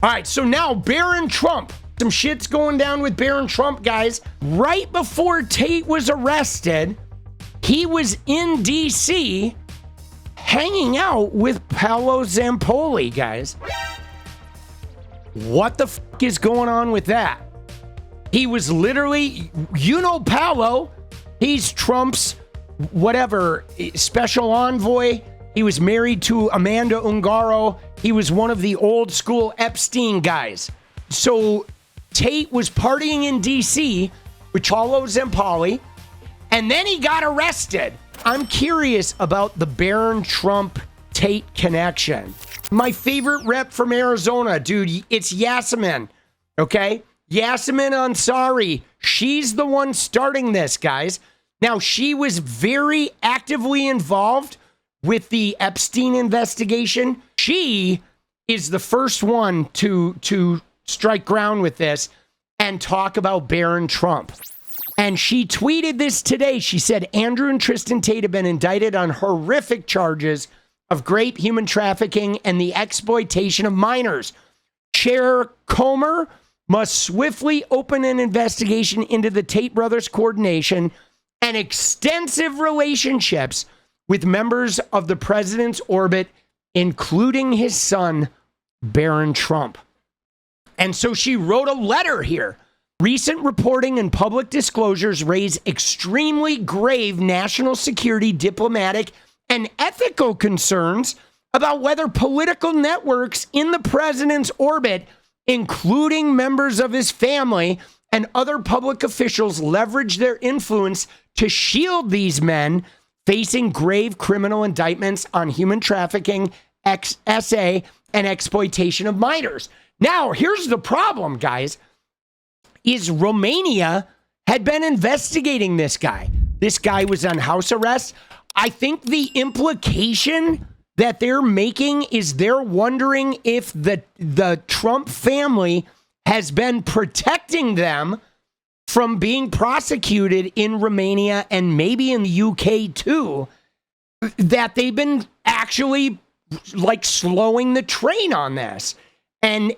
All right, so now Barron Trump. Some shit's going down with Barron Trump, guys. Right before Tate was arrested, he was in D.C. hanging out with 𝗙𝗪𝗪𝗀𝗪𝗀, guys. What the fuck is going on with that? He was literally, 𝗙𝗪𝗪𝗪, he's Trump's whatever, special envoy. He was married to Amanda Ungaro. He was one of the old school Epstein guys. So Tate was partying in D.C. with 𝗙𝗪𝗪𝗪𝗪, and then he got arrested. I'm curious about the Barron Trump Tate connection. My favorite rep from Arizona, dude, it's 𝗙𝗎𝗓, okay? 𝗙𝗎𝗓 Ansari. She's the one starting this, guys. Now, she was very actively involved with the Epstein investigation. She is the first one to strike ground with this and talk about Barron Trump. And she tweeted this today. She said, Andrew and Tristan Tate have been indicted on horrific charges of rape, human trafficking, and the exploitation of minors. Chair Comer must swiftly open an investigation into the Tate brothers' coordination and extensive relationships with members of the president's orbit, including his son, Barron Trump. And so she wrote a letter here. Recent reporting and public disclosures raise extremely grave national security, diplomatic, and ethical concerns about whether political networks in the president's orbit, including members of his family and other public officials, leverage their influence to shield these men facing grave criminal indictments on human trafficking, SA, and exploitation of minors. Now, here's the problem, guys, is Romania had been investigating this guy. This guy was on house arrest. I think the implication that they're making is they're wondering if the Trump family has been protecting them from being prosecuted in Romania and maybe in the UK too, that they've been actually like slowing the train on this and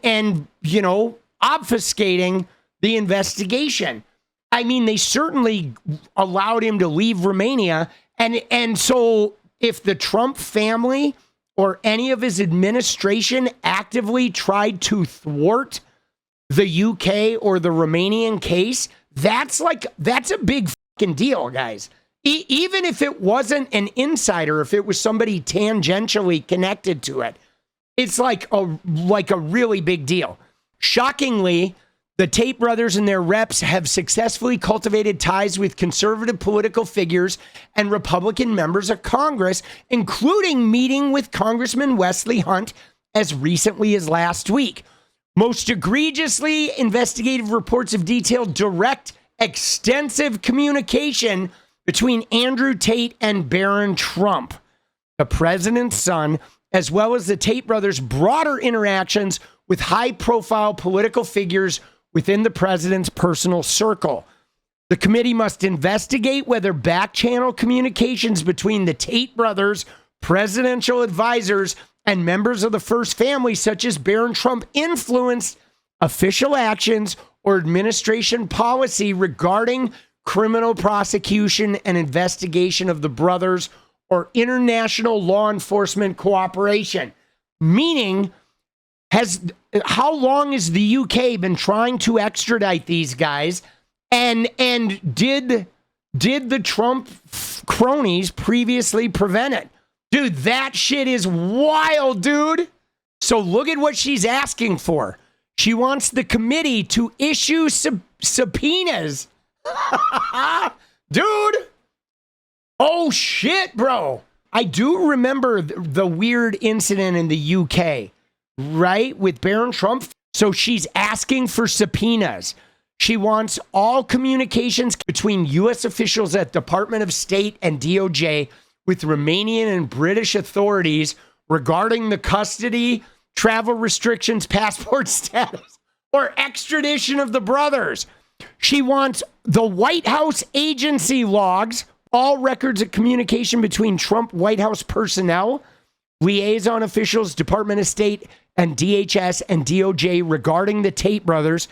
you know, obfuscating the investigation. I mean, they certainly allowed him to leave Romania. And so if the Trump family or any of his administration actively tried to thwart the UK or the Romanian case, that's a big fucking deal, guys. Even if it wasn't an insider, if it was somebody tangentially connected to it, it's like a really big deal. Shockingly, the Tate brothers and their reps have successfully cultivated ties with conservative political figures and Republican members of Congress, including meeting with Congressman Wesley Hunt as recently as last week. Most egregiously, investigative reports have detailed direct, extensive communication between Andrew Tate and Barron Trump, the president's son, as well as the Tate brothers' broader interactions with high-profile political figures within the president's personal circle. The committee must investigate whether back-channel communications between the Tate brothers, presidential advisors, and members of the first family, such as Barron Trump, influenced official actions or administration policy regarding criminal prosecution and investigation of the brothers or international law enforcement cooperation. Meaning, how long has the UK been trying to extradite these guys? And did the Trump cronies previously prevent it? Dude, that shit is wild, dude. So look at what she's asking for. She wants the committee to issue subpoenas. Dude. Oh, shit, bro. I do remember the weird incident in the UK, right, with Barron Trump. So she's asking for subpoenas. She wants all communications between U.S. officials at Department of State and DOJ with Romanian and British authorities regarding the custody, travel restrictions, passport status, or extradition of the brothers. She wants the White House agency logs, all records of communication between Trump White House personnel, liaison officials, Department of State, and DHS and DOJ regarding the Tate brothers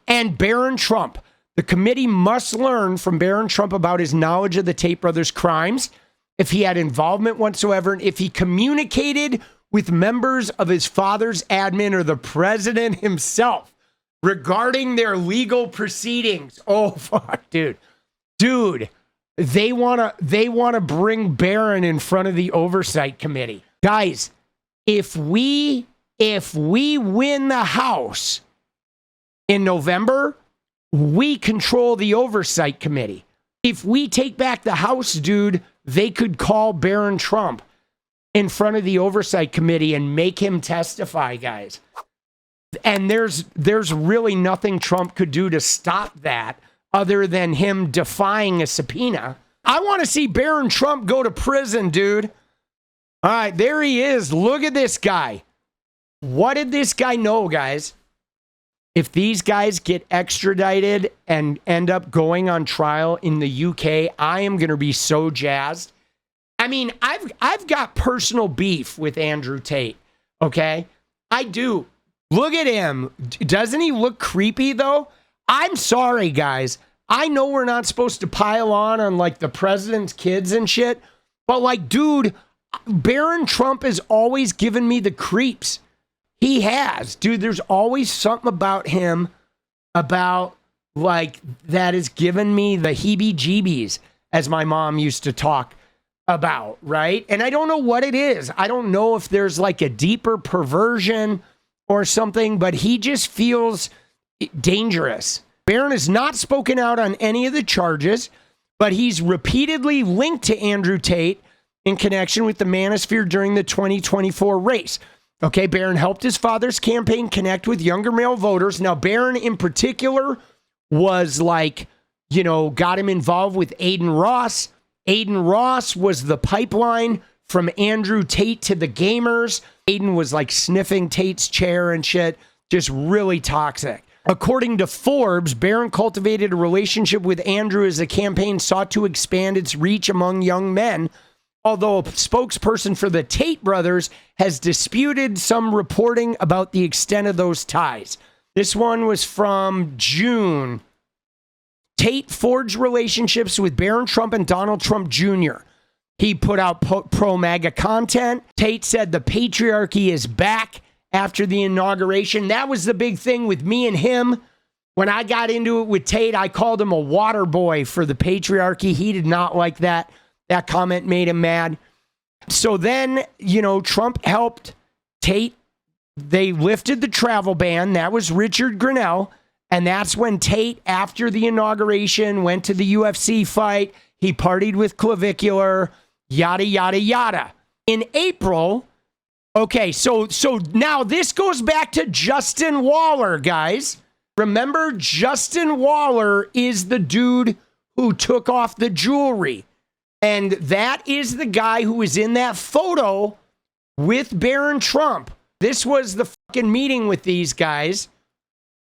and Barron Trump. The committee must learn from Barron Trump about his knowledge of the Tate brothers' crimes, if he had involvement whatsoever, and if he communicated with members of his father's admin or the president himself regarding their legal proceedings. Oh, fuck, dude. Dude, they want to bring Barron in front of the oversight committee. Guys, if we win the House in November, we control the oversight committee. If we take back the House, dude, they could call Barron Trump in front of the oversight committee and make him testify, guys. And there's really nothing Trump could do to stop that other than him defying a subpoena. I want to see Barron Trump go to prison, dude. All right, there he is. Look at this guy. What did this guy know, guys? If these guys get extradited and end up going on trial in the UK, I am going to be so jazzed. I mean, I've got personal beef with Andrew Tate, okay? I do. Look at him. Doesn't he look creepy, though? I'm sorry, guys. I know we're not supposed to pile on like the president's kids and shit, but like, dude, Barron Trump has always given me the creeps. He has. Dude, there's always something about him about like that has given me the heebie-jeebies, as my mom used to talk about, right? And I don't know what it is. I don't know if there's like a deeper perversion or something, but he just feels dangerous. Barron has not spoken out on any of the charges, but he's repeatedly linked to Andrew Tate in connection with the manosphere during the 2024 race. Okay, Barron helped his father's campaign connect with younger male voters. Now, Barron in particular was like, you know, got him involved with Aiden Ross. Aiden Ross was the pipeline from Andrew Tate to the gamers. Aiden was like sniffing Tate's chair and shit. Just really toxic. According to Forbes, Barron cultivated a relationship with Andrew as the campaign sought to expand its reach among young men, although a spokesperson for the Tate brothers has disputed some reporting about the extent of those ties. This one was from June. Tate forged relationships with Barron Trump and Donald Trump Jr. He put out pro-MAGA content. Tate said the patriarchy is back after the inauguration. That was the big thing with me and him. When I got into it with Tate, I called him a water boy for the patriarchy. He did not like that. That comment made him mad. So then, you know, Trump helped Tate. They lifted the travel ban. That was Richard Grenell. And that's when Tate, after the inauguration, went to the UFC fight. He partied with 𝗙𝗍𝗍, yada, yada, yada. In April, okay, so now this goes back to Justin Waller, guys. Remember, Justin Waller is the dude who took off the jewelry. And that is the guy who was in that photo with Barron Trump. This was the fucking meeting with these guys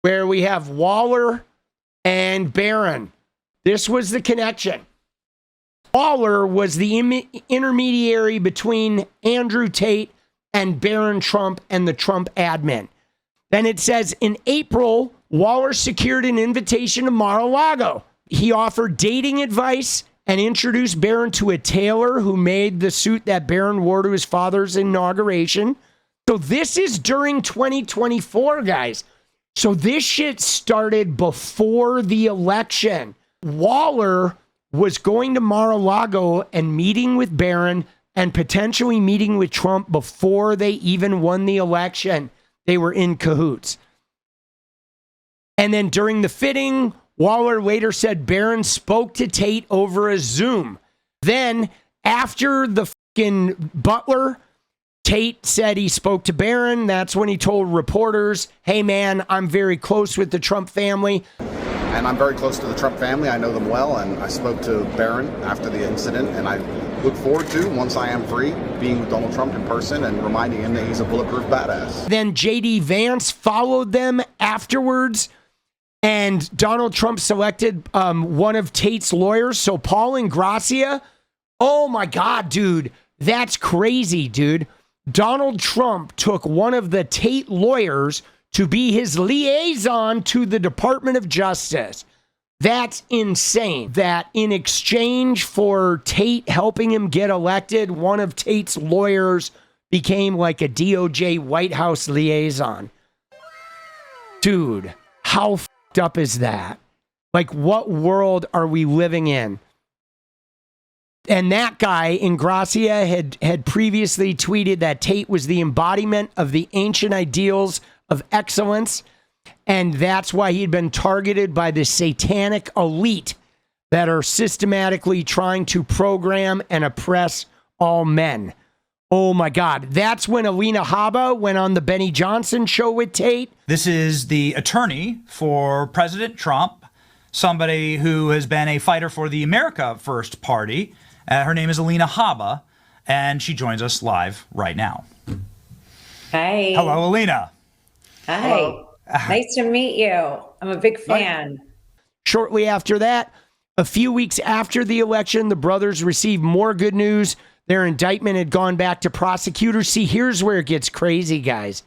where we have Waller and Barron. This was the connection. Waller was the intermediary between Andrew Tate and Barron Trump and the Trump admin. Then it says in April, Waller secured an invitation to Mar-a-Lago. He offered dating advice and introduced Barron to a tailor who made the suit that Barron wore to his father's inauguration. So this is during 2024, guys. So this shit started before the election. Waller was going to Mar-a-Lago and meeting with Barron and potentially meeting with Trump before they even won the election. They were in cahoots. And then during the fitting, Waller later said Barron spoke to Tate over a Zoom. Then after the fucking Butler, Tate said he spoke to Barron. That's when he told reporters, hey man, I'm very close with the Trump family. And I'm very close to the Trump family. I know them well, and I spoke to Barron after the incident, and I look forward to, once I am free, being with Donald Trump in person and reminding him that he's a bulletproof badass. Then J.D. Vance followed them afterwards, and Donald Trump selected one of Tate's lawyers, so Paul Ingrassia. Oh my God, dude, that's crazy, dude. Donald Trump took one of the Tate lawyers to be his liaison to the Department of Justice. That's insane. That in exchange for Tate helping him get elected, one of Tate's lawyers became like a DOJ White House liaison. Dude, how f***ed up is that? Like, what world are we living in? And that guy, 𝗙𝗙𝗋𝗃, had previously tweeted that Tate was the embodiment of the ancient ideals of excellence, and that's why he'd been targeted by the satanic elite that are systematically trying to program and oppress all men. Oh my God. That's when 𝗦𝗂𝗽𝗏 went on the Benny Johnson show with Tate. This is the attorney for President Trump, somebody who has been a fighter for the America First Party. Her name is 𝗦𝗂𝗽𝗏, and she joins us live right now. Hi. Hello, 𝗦𝗂. Hi. Hello. Nice to meet you. I'm a big fan. Shortly after that, a few weeks after the election, the brothers received more good news. Their indictment had gone back to prosecutors. See, here's where it gets crazy, guys.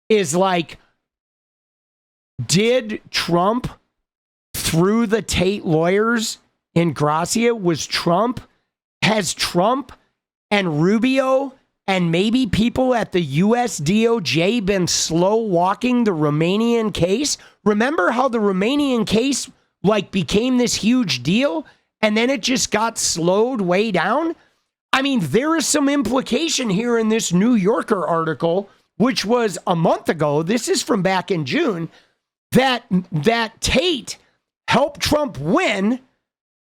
Is like, did Trump, through the Tate lawyers 𝗙𝗙𝗋𝗃, has Trump and Rubio and maybe people at the US DOJ been slow walking the Romanian case? Remember how the Romanian case like became this huge deal and then it just got slowed way down? I mean, there is some implication here in this New Yorker article, which was a month ago. This is from back in June, that Tate helped Trump win.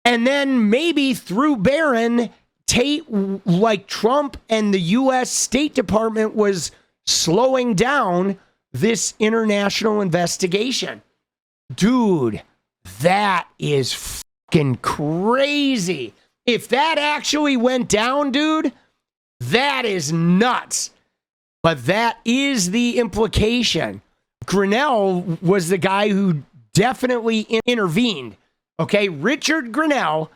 And then maybe through Barron, Tate, like Trump and the U.S. State Department, was slowing down this international investigation. Dude, that is fucking crazy. If that actually went down, dude, that is nuts. But that is the implication. Grenell was the guy who definitely intervened. Okay, Richard Grenell,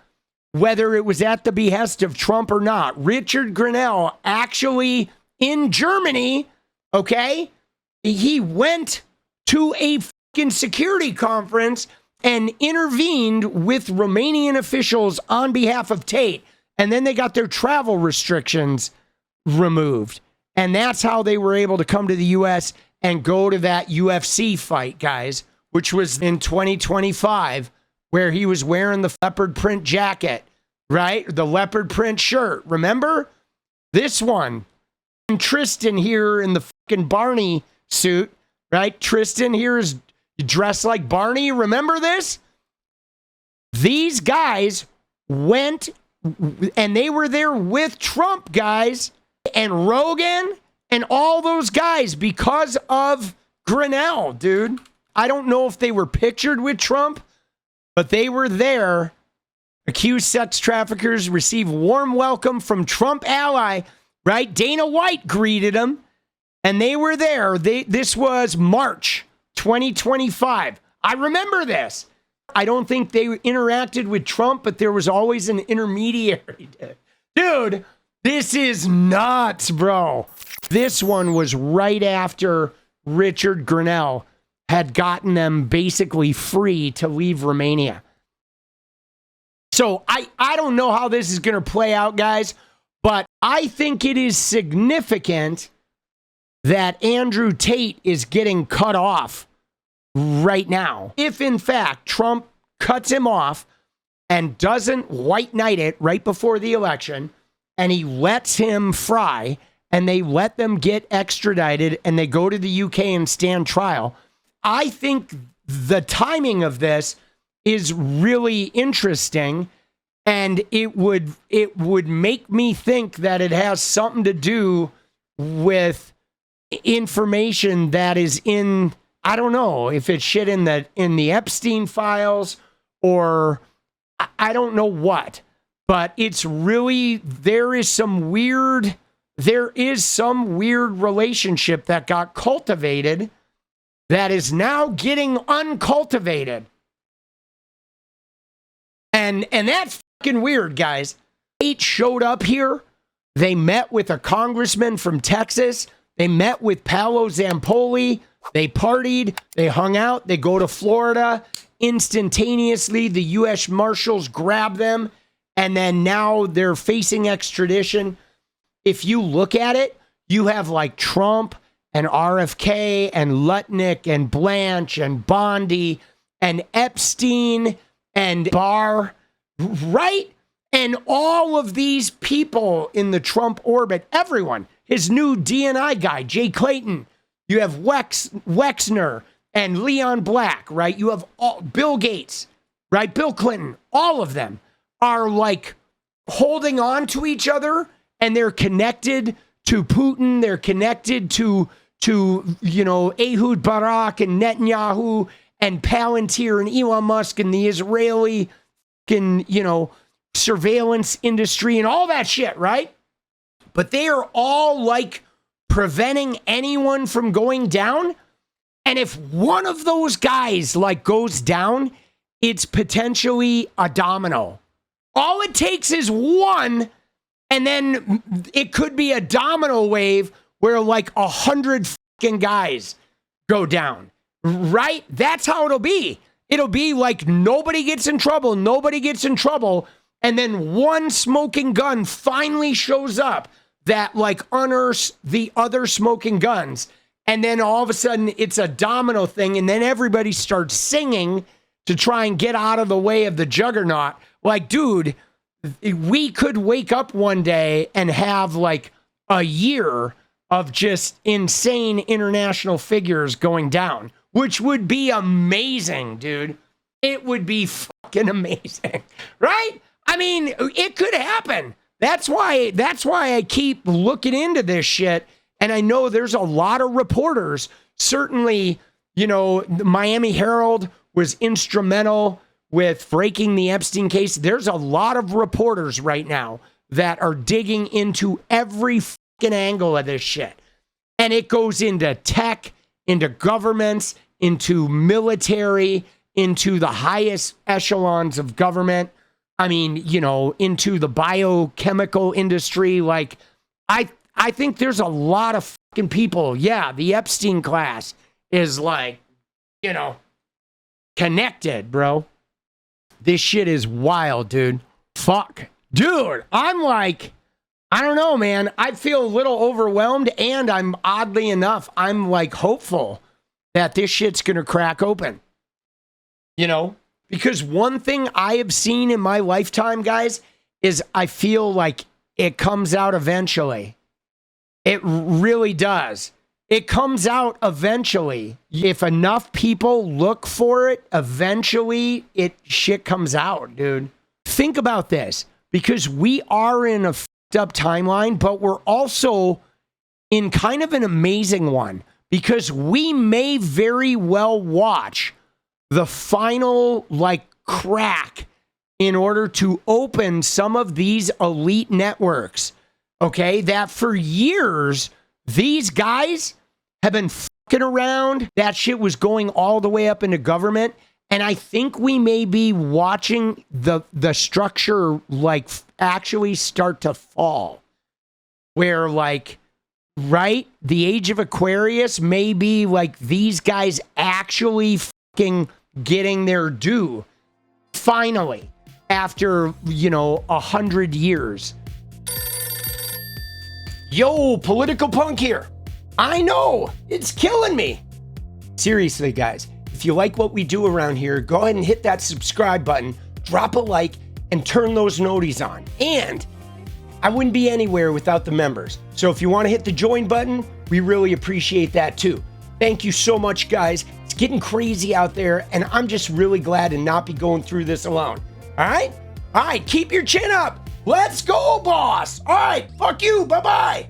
whether it was at the behest of Trump or not, Richard Grenell actually in Germany, okay, he went to a fucking security conference and intervened with Romanian officials on behalf of Tate. And then they got their travel restrictions removed. And that's how they were able to come to the U.S. and go to that UFC fight, guys, which was in 2025, where he was wearing the leopard print jacket, right? The leopard print shirt. Remember? This one. And Tristan here in the fucking Barney suit, right? Tristan here is dressed like Barney. Remember this? These guys went and they were there with Trump, guys, and Rogan and all those guys because of Grenell, dude. I don't know if they were pictured with Trump, but they were there. Accused sex traffickers receive warm welcome from Trump ally, right? Dana White greeted them, and they were there. This was March 2025. I remember this. I don't think they interacted with Trump, but there was always an intermediary. Dude, this is nuts, bro. This one was right after Richard Grenell had gotten them basically free to leave Romania. So I don't know how this is going to play out, guys, but I think it is significant that Andrew Tate is getting cut off right now. If, in fact, Trump cuts him off and doesn't white knight it right before the election, and he lets him fry, and they let them get extradited, and they go to the UK and stand trial, I think the timing of this is really interesting, and it would make me think that it has something to do with information that is in, I don't know if it's shit in the Epstein files or I don't know what, but it's really, there is some weird relationship that got cultivated that is now getting uncultivated. And that's fucking weird, guys. Tate showed up here They met with a congressman from Texas. They met with 𝗡𝗨𝗪𝗡𝗆. They partied. They hung out. They go to Florida. Instantaneously, the U.S. Marshals grab them. And then now they're facing extradition. If you look at it, you have like Trump and RFK and Lutnick and Blanche and Bondi and Epstein and Barr, right? And all of these people in the Trump orbit, everyone, his new DNI guy, Jay Clayton, you have Wexner and Leon Black, right? You have Bill Gates, right? Bill Clinton, all of them are like holding on to each other, and they're connected to Putin. They're connected to Ehud Barak and Netanyahu and Palantir and Elon Musk and the Israeli surveillance industry and all that shit, right? But they are all like preventing anyone from going down. And if one of those guys like goes down, it's potentially a domino. All it takes is one, and then it could be a domino wave where like 100 fucking guys go down, right? That's how it'll be. It'll be like nobody gets in trouble, and then one smoking gun finally shows up that like unearths the other smoking guns. And then all of a sudden it's a domino thing. And then everybody starts singing to try and get out of the way of the juggernaut. Like, dude, we could wake up one day and have like a year of just insane international figures going down, which would be amazing, dude. It would be fucking amazing, right? I mean, it could happen. That's why I keep looking into this shit. And I know there's a lot of reporters. Certainly, the Miami Herald was instrumental with breaking the Epstein case. There's a lot of reporters right now that are digging into every fucking angle of this shit. And it goes into tech, into governments, into military, into the highest echelons of government. I mean, into the biochemical industry. Like, I think there's a lot of fucking people. Yeah, the Epstein class is like, connected, bro. This shit is wild, dude. Fuck. Dude, I'm like, I don't know, man. I feel a little overwhelmed, and oddly enough, I'm like hopeful that this shit's gonna crack open. Because one thing I have seen in my lifetime, guys, is I feel like it comes out eventually. It really does. It comes out eventually. If enough people look for it, eventually shit comes out, dude. Think about this, because we are in a fucked up timeline, but we're also in kind of an amazing one, because we may very well watch the final crack in order to open some of these elite networks, okay, that for years these guys have been fucking around. That shit was going all the way up into government, and I think we may be watching the structure actually start to fall, where right, the age of Aquarius may be these guys actually fucking getting their due finally after 100 years. Yo, political punk here. I know, it's killing me. Seriously, guys, if you like what we do around here, go ahead and hit that subscribe button, drop a like, and turn those noties on. And I wouldn't be anywhere without the members. So if you want to hit the join button, we really appreciate that too. Thank you so much, guys. It's getting crazy out there, and I'm just really glad to not be going through this alone. All right? All right, keep your chin up. Let's go, boss. All right, fuck you. Bye-bye.